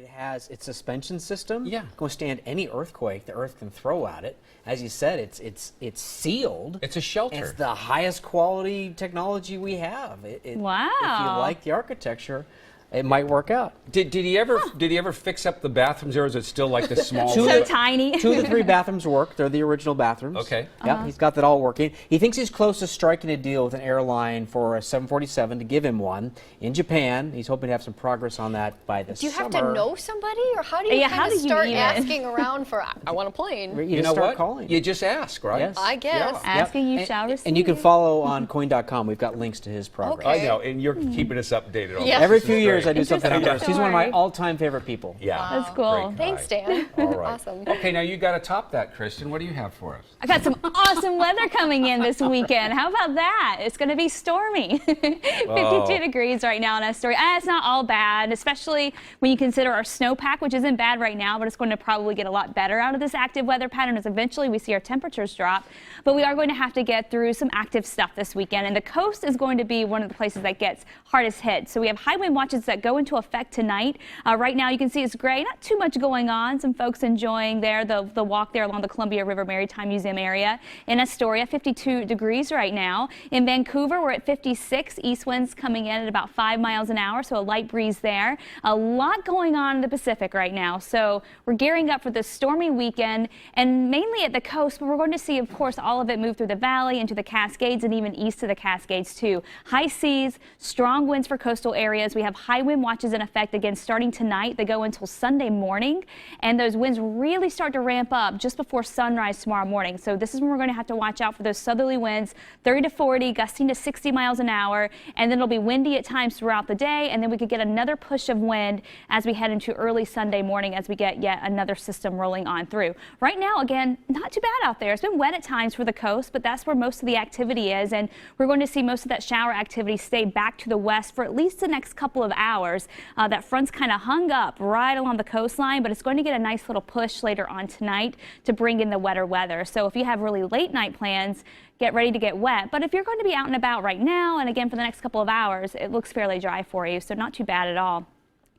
It has its suspension system. Yeah. Going to stand any earthquake the Earth can throw at it. As you said, it's sealed. It's a shelter. It's the highest quality technology we have. Wow. If you like the architecture, it might work out. Did he ever fix up the bathrooms, or is it still like this small? So tiny. 2 of the 3 bathrooms work. They're the original bathrooms. Okay. Yep, he's got that all working. He thinks he's close to striking a deal with an airline for a 747 to give him one in Japan. He's hoping to have some progress on that by this Do you summer. have to know somebody, or how do you Yeah, kind how of do you start even? asking around for, I want a plane? You You just know start what? calling. You just ask, right? Yes. I guess. Asking you And- shall receive. And you can follow on KOIN.com. We've got links to his progress. Okay. I know, and you're keeping us updated on Yeah. this. Every This few is years I great. do something on Interesting this. He's one of my story. all-time favorite people. Yeah. That's cool. Great Thanks, guy. Dan. All right. Awesome. Okay, now you got to top that, Kristen. What do you have for us? I got some awesome weather coming in this weekend. How about that? It's going to be stormy. 52 degrees right now in Astoria. It's not all bad, especially when you consider our snowpack, which isn't bad right now, but it's going to probably get a lot better out of this active weather pattern as eventually we see our temperatures drop. But we are going to have to get through some active stuff this weekend, and the coast is going to be one of the places that gets hardest hit. So we have high wind watches that go into effect tonight. Right now you can see it's gray, not too much going on. Some folks enjoying the walk there along the Columbia River Maritime Museum area. In Astoria, 52 degrees right now. In Vancouver, we're at 56. East winds coming in at about 5 miles an hour, so a light breeze there. A lot going on in the Pacific right now, so we're gearing up for this stormy weekend, and mainly at the coast, but we're going to see, of course, all of it move through the valley, into the Cascades, and even east of the Cascades, too. High seas, strong winds for coastal areas. We have high wind watches in effect again starting tonight. They go until Sunday morning, and those winds really start to ramp up just before sunrise tomorrow morning. So this is when we're going to have to watch out for those southerly winds, 30 to 40, gusting to 60 miles an hour, and then it'll be windy at times throughout the day, and then we could get another push of wind as we head into early Sunday morning as we get yet another system rolling on through. Right now, again, not too bad out there. It's been wet at times for the coast, but that's where most of the activity is, and we're going to see most of that shower activity stay back to the west for at least the next couple of hours. That front's kind of hung up right along the coastline, but it's going to get a nice little push later on tonight to bring in the wetter weather. So if you have really late night plans, get ready to get wet. But if you're going to be out and about right now, and again for the next couple of hours, it looks fairly dry for you, so not too bad at all.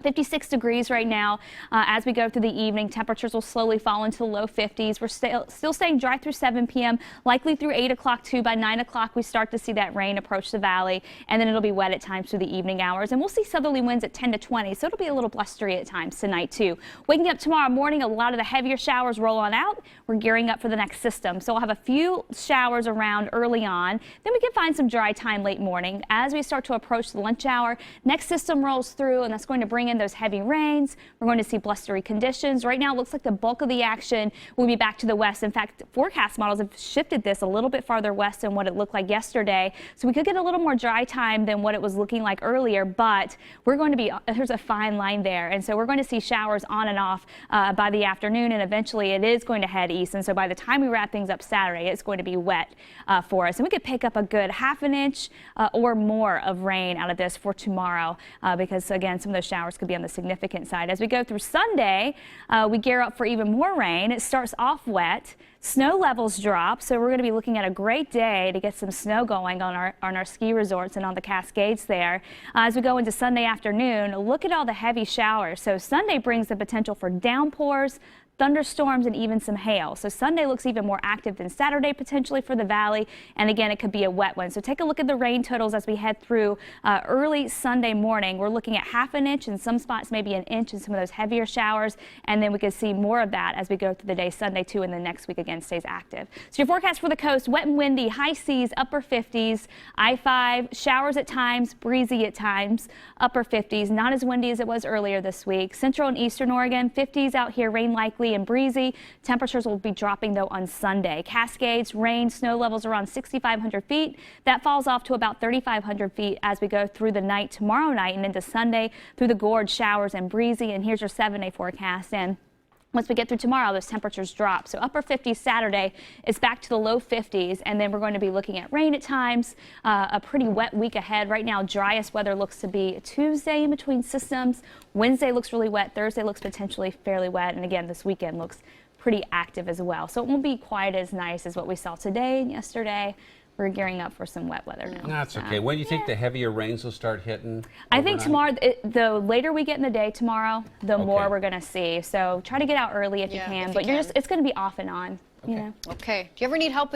56 degrees right now. As we go through the evening, temperatures will slowly fall into the low 50s. We're still staying dry through 7 p.m., likely through 8 o'clock too. By 9 o'clock, we start to see that rain approach the valley, and then it'll be wet at times through the evening hours. And we'll see southerly winds at 10 to 20, so it'll be a little blustery at times tonight too. Waking up tomorrow morning, a lot of the heavier showers roll on out. We're gearing up for the next system, so we'll have a few showers around early on. Then we can find some dry time late morning. As we start to approach the lunch hour, next system rolls through, and that's going to bring in those heavy rains. We're going to see blustery conditions. Right now, it looks like the bulk of the action will be back to the west. In fact, forecast models have shifted this a little bit farther west than what it looked like yesterday. So we could get a little more dry time than what it was looking like earlier, but we're going to be, there's a fine line there. And so we're going to see showers on and off by the afternoon, and eventually it is going to head east. And so by the time we wrap things up Saturday, it's going to be wet for us. And we could pick up a good ½ an inch or more of rain out of this for tomorrow because, again, some of those showers could be on the significant side. As we go through Sunday, we gear up for even more rain. It starts off wet. Snow levels drop, so we're going to be looking at a great day to get some snow going on our ski resorts and on the Cascades there. As we go into Sunday afternoon, look at all the heavy showers. So Sunday brings the potential for downpours, thunderstorms, and even some hail. So Sunday looks even more active than Saturday potentially for the valley, and again it could be a wet one. So take a look at the rain totals as we head through early Sunday morning. We're looking at ½ an inch, in some spots maybe an inch in some of those heavier showers, and then we could see more of that as we go through the day Sunday too, and the next week again stays active. So your forecast for the coast: wet and windy, high seas, upper 50s, I-5, showers at times, breezy at times, upper 50s, not as windy as it was earlier this week. Central and eastern Oregon, 50s out here, rain likely and breezy. Temperatures will be dropping though on Sunday. Cascades, rain, snow levels around 6,500 feet. That falls off to about 3,500 feet as we go through the night tomorrow night and into Sunday through the gorge, showers and breezy. And here's your 7-day forecast. And once we get through tomorrow, those temperatures drop. So upper 50s Saturday is back to the low 50s, and then we're going to be looking at rain at times. A pretty wet week ahead. Right now, driest weather looks to be Tuesday in between systems. Wednesday looks really wet. Thursday looks potentially fairly wet, and again, this weekend looks pretty active as well. So it won't be quite as nice as what we saw today and yesterday. we're gearing up for some wet weather now. That's okay. When do you think the heavier rains will start hitting? I think overnight? tomorrow, the later we get in the day tomorrow, the more Okay. we're going to see. So try to get out early if you Yeah, can. if But you you're can. just, it's going to be off and on. You know? Okay. Do you ever need help with